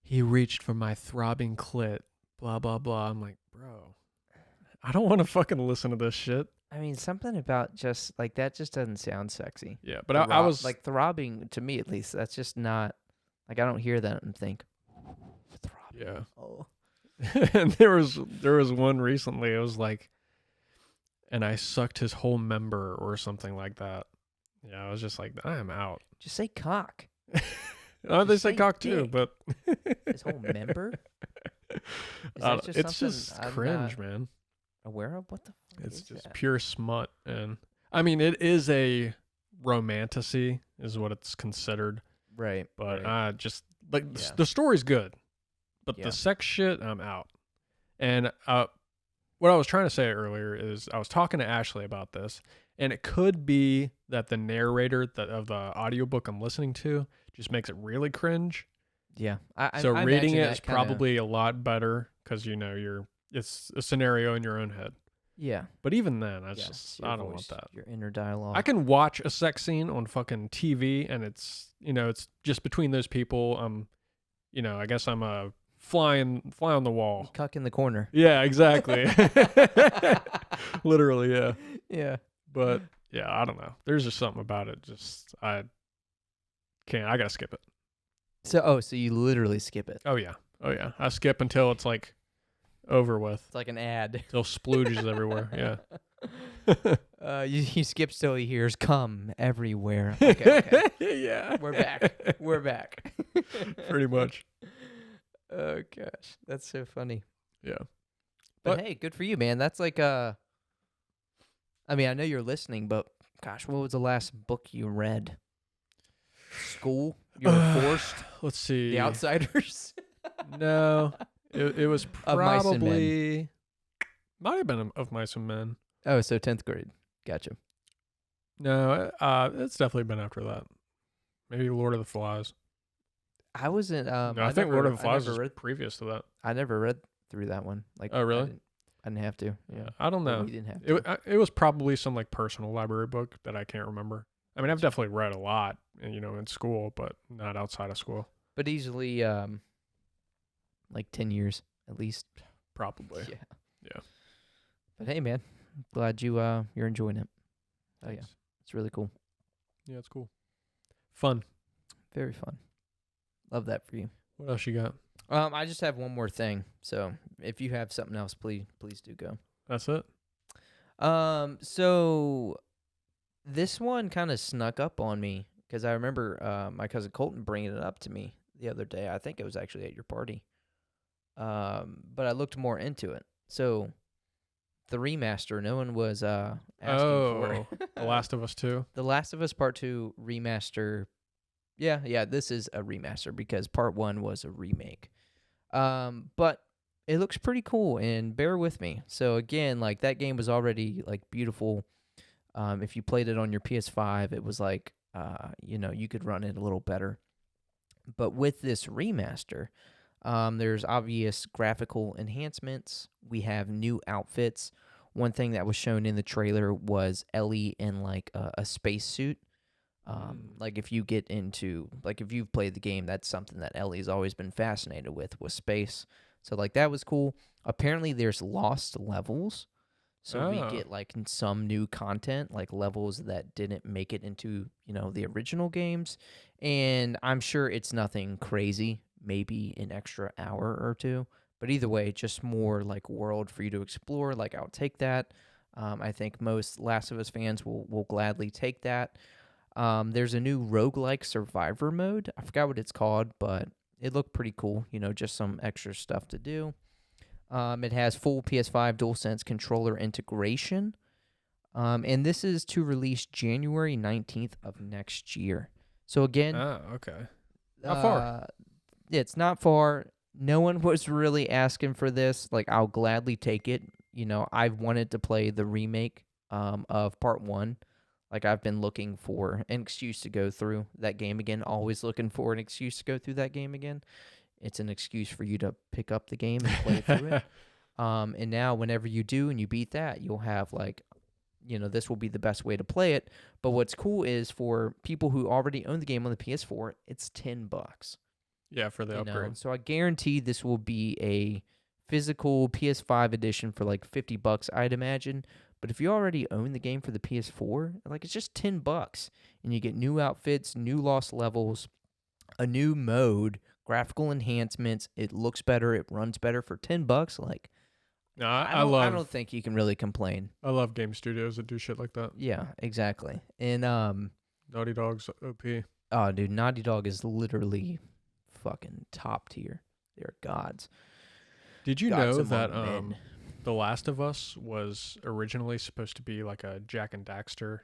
he reached for my throbbing clit, blah blah blah. I'm like, bro, I don't want to fucking listen to this shit. I mean, something about just like that just doesn't sound sexy. Yeah, but I was like throbbing to me at least. That's just not like I don't hear that and think throbbing. yeah. Oh. And there was one recently. It was like, and I sucked his whole member or something like that. Yeah, I was just like, I am out. Just say cock. Oh, they say say cock too, dick. but His whole member? Is I that don't- just it's something just I'm cringe, not man. aware of? What the fuck It's is just that? pure smut, and I mean, it is a romantasy, is what it's considered. Right. But right. just like Yeah. the story's good, but Yeah. the sex shit, I'm out. And what I was trying to say earlier is I was talking to Ashley about this, and it could be that the narrator of the audiobook I'm listening to just makes it really cringe. Yeah. So I reading imagine it that is kinda- probably a lot better because it's a scenario in your own head. Yeah. But even then, Yeah, that's it's just your I don't voice, want that. Your inner dialogue. I can watch a sex scene on fucking TV, and it's it's just between those people. I guess I'm a fly on the wall. Cuck in the corner. Yeah, exactly. Literally, yeah. Yeah. But yeah, I don't know. There's just something about it. Just I gotta skip it. So you literally skip it. Oh yeah. Oh yeah, I skip until it's like over with. It's like an ad. Till splooges everywhere. Yeah. You skip till he hears "come everywhere." Okay. Yeah. We're back. We're back. Pretty much. Oh gosh, that's so funny. Yeah. But But- hey, good for you, man. That's like I mean, I know you're listening, but gosh, what was the last book you read? School? You were forced? Let's see. The Outsiders? No, it was Of Mice and Men. probably might have been Of Mice and Men. Oh, so 10th grade. Gotcha. No, it's definitely been after that. Maybe Lord of the Flies. I wasn't. No, I think Lord of the Flies was read. previous to that. I never read through that one. Like, Oh, really? I didn't have to. Yeah, I don't Well, know. we didn't have to. It was probably some like personal library book that I can't remember. I mean, I've definitely read a lot, in school, but not outside of school. But easily, like 10 years at least. Probably. Yeah. But hey, man, glad you're enjoying it. Oh yeah, Thanks. it's really cool. Yeah, it's cool. Fun. Very fun. Love that for you. What else you got? I just have one more thing. So if you have something else, please do go. That's it? So this one kind of snuck up on me because I remember my cousin Colton bringing it up to me the other day. I think it was actually at your party. But I looked more into it. So the remaster, no one was asking for. The Last of Us 2. The Last of Us Part 2 remaster. Yeah, this is a remaster because Part 1 was a remake. But it looks pretty cool, and bear with me. So again, like that game was already like beautiful. If you played it on your PS5, it was like you could run it a little better. But with this remaster, there's obvious graphical enhancements. We have new outfits. One thing that was shown in the trailer was Ellie in like a spacesuit. Like if you get into, like if you've played the game, that's something that Ellie's always been fascinated with space. So like that was cool. Apparently there's lost levels. So we get like some new content, like levels that didn't make it into, the original games. And I'm sure it's nothing crazy, maybe an extra hour or two. But either way, just more like world for you to explore. Like I'll take that. I think most Last of Us fans will gladly take that. There's a new roguelike survivor mode. I forgot what it's called, but it looked pretty cool. Just some extra stuff to do. It has full PS5 DualSense controller integration. And this is to release January 19th of next year. So again... Oh, okay. Not far. It's not far. No one was really asking for this. Like, I'll gladly take it. I've wanted to play the remake of Part 1. Like, I've been looking for an excuse to go through that game again. Always looking for an excuse to go through that game again. It's an excuse for you to pick up the game and play through it. And now, whenever you do and you beat that, you'll have, like, this will be the best way to play it. But what's cool is for people who already own the game on the PS4, it's $10. Yeah, for the upgrade. So I guarantee this will be a physical PS5 edition for like $50, I'd imagine. But if you already own the game for the PS4, like it's just $10, and you get new outfits, new lost levels, a new mode, graphical enhancements. It looks better, it runs better for $10. Like, No, I don't think you can really complain. I love game studios that do shit like that. Yeah, exactly. And Naughty Dog's OP. oh, dude, Naughty Dog is literally fucking top tier. They're gods. Did you Gods know among that men. The Last of Us was originally supposed to be like a Jack and Daxter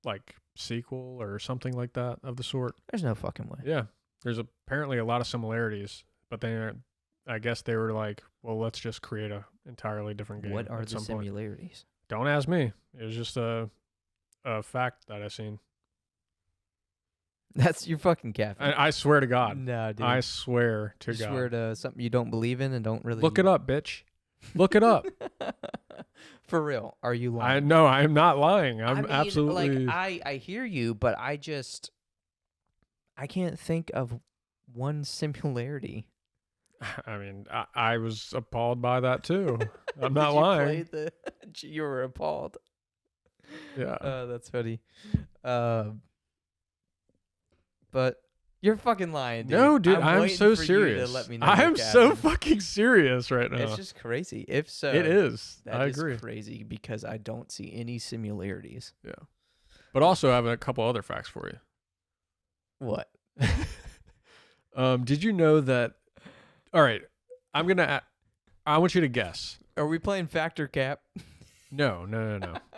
like sequel or something like that of the sort? There's no fucking way. Yeah. There's apparently a lot of similarities, but I guess they were like, well, let's just create a entirely different game. What are at the some point. similarities? Don't ask me. It was just a fact that I seen. That's your fucking caffeine. I swear to God. No, dude. I swear to you God. swear to something you don't believe in and don't really Look it up, bitch. Look it up. For real. Are you I lying? know I'm not lying. I I'm mean, absolutely. like I hear you, but I can't think of one similarity. I mean, I was appalled by that too. I'm not Did you lying. play you were appalled. Yeah. That's funny. But You're fucking lying, dude. No, dude, I'm waiting so for you serious. to let me know I'm your so captain. fucking serious right now. It's just crazy. If so, It is. That I is agree. crazy because I don't see any similarities. Yeah. But also I have a couple other facts for you. What? Did you know that? All right, I want you to guess. Are we playing Factor Cap? No.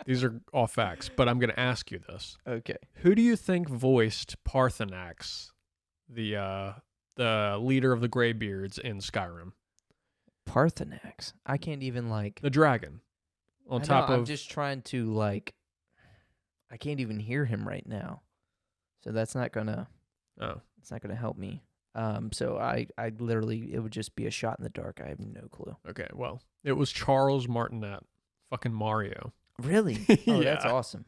These are all facts, but I'm gonna ask you this. Okay. Who do you think voiced Parthenax, the leader of the Greybeards in Skyrim? Parthenax. I can't even The dragon. On top of I'm just trying to I can't even hear him right now. So that's not gonna help me. So I literally, it would just be a shot in the dark. I have no clue. Okay, well, it was Charles Martinet, fucking Mario. Really? Oh, that's Yeah. awesome.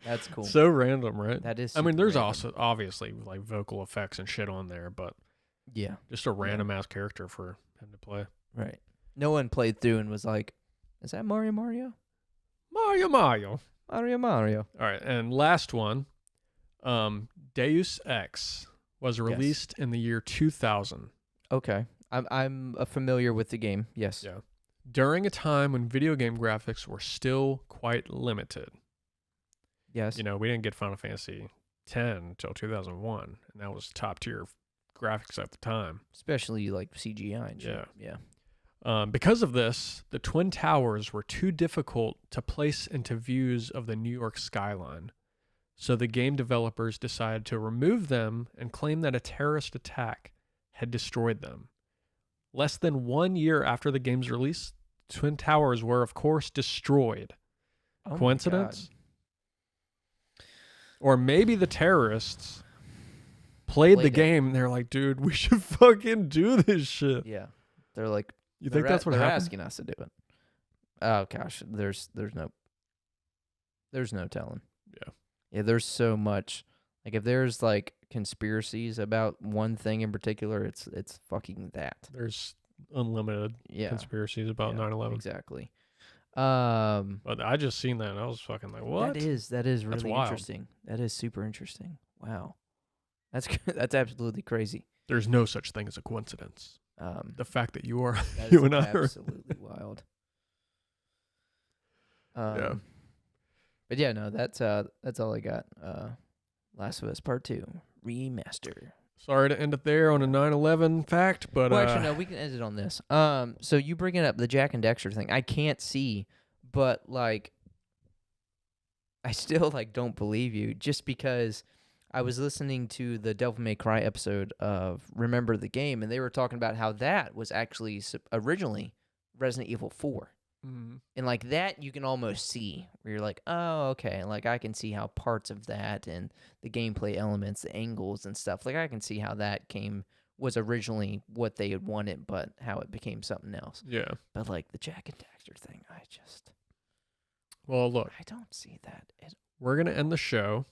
That's cool. So random, right? That is. I mean, super there's random. also obviously like vocal effects and shit on there, but Yeah. just a random ass character for him to play. Right. No one played through and was like, "Is that Mario? Mario. Mario? All right, and last one, Deus Ex was released in the year 2000. Okay. I'm familiar with the game. Yes. Yeah. During a time when video game graphics were still quite limited. Yes. You know, we didn't get Final Fantasy X until 2001, and that was top tier graphics at the time. Especially like CGI and shit. Yeah. Yeah. Because of this, the Twin Towers were too difficult to place into views of the New York skyline. So the game developers decided to remove them and claim that a terrorist attack had destroyed them. Less than 1 year after the game's release, Twin Towers were, of course, destroyed. Oh my Coincidence? Or maybe the terrorists played the Played it. game and they're like, dude, we should fucking do this shit. God. Yeah. They're like, You think that's what they're happened? asking us to do it. Oh gosh, there's no telling. Yeah. Yeah, there's so much. Like if there's like conspiracies about one thing in particular, it's fucking that. There's unlimited Yeah. conspiracies about Yeah, 9/11. Exactly. But I just seen that and I was fucking like, what? That is really wild. interesting. That is super interesting. Wow. That's that's absolutely crazy. There's no such thing as a coincidence. The fact that you are, That you is and I are. absolutely wild. Yeah. But yeah, no, that's all I got. Last of Us Part 2 remaster. Sorry to end it there on a 9/11 fact, but Well, actually, no, we can end it on this. So you bringing up the Jack and Dexter thing, I can't see, but like, I still like don't believe you just because I was listening to the Devil May Cry episode of Remember the Game, and they were talking about how that was actually originally Resident Evil 4. And like that you can almost see where you're like, oh, okay, like I can see how parts of that and the gameplay elements, the angles and stuff, like I can see how that was originally what they had wanted, but how it became something else. yeah. But like the Jack and Daxter thing, Well, look, I don't see that. we're gonna end the show,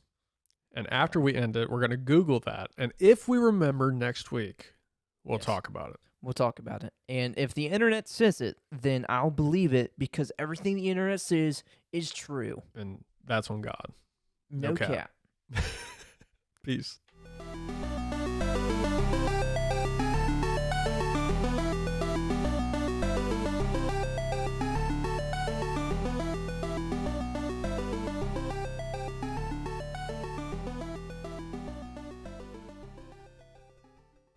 and after we end it, we're gonna Google that, and if we remember next week, we'll Yes. talk about it. We'll talk about it. And if the internet says it, then I'll believe it because everything the internet says is true. And that's on God. No cap. cap. Peace.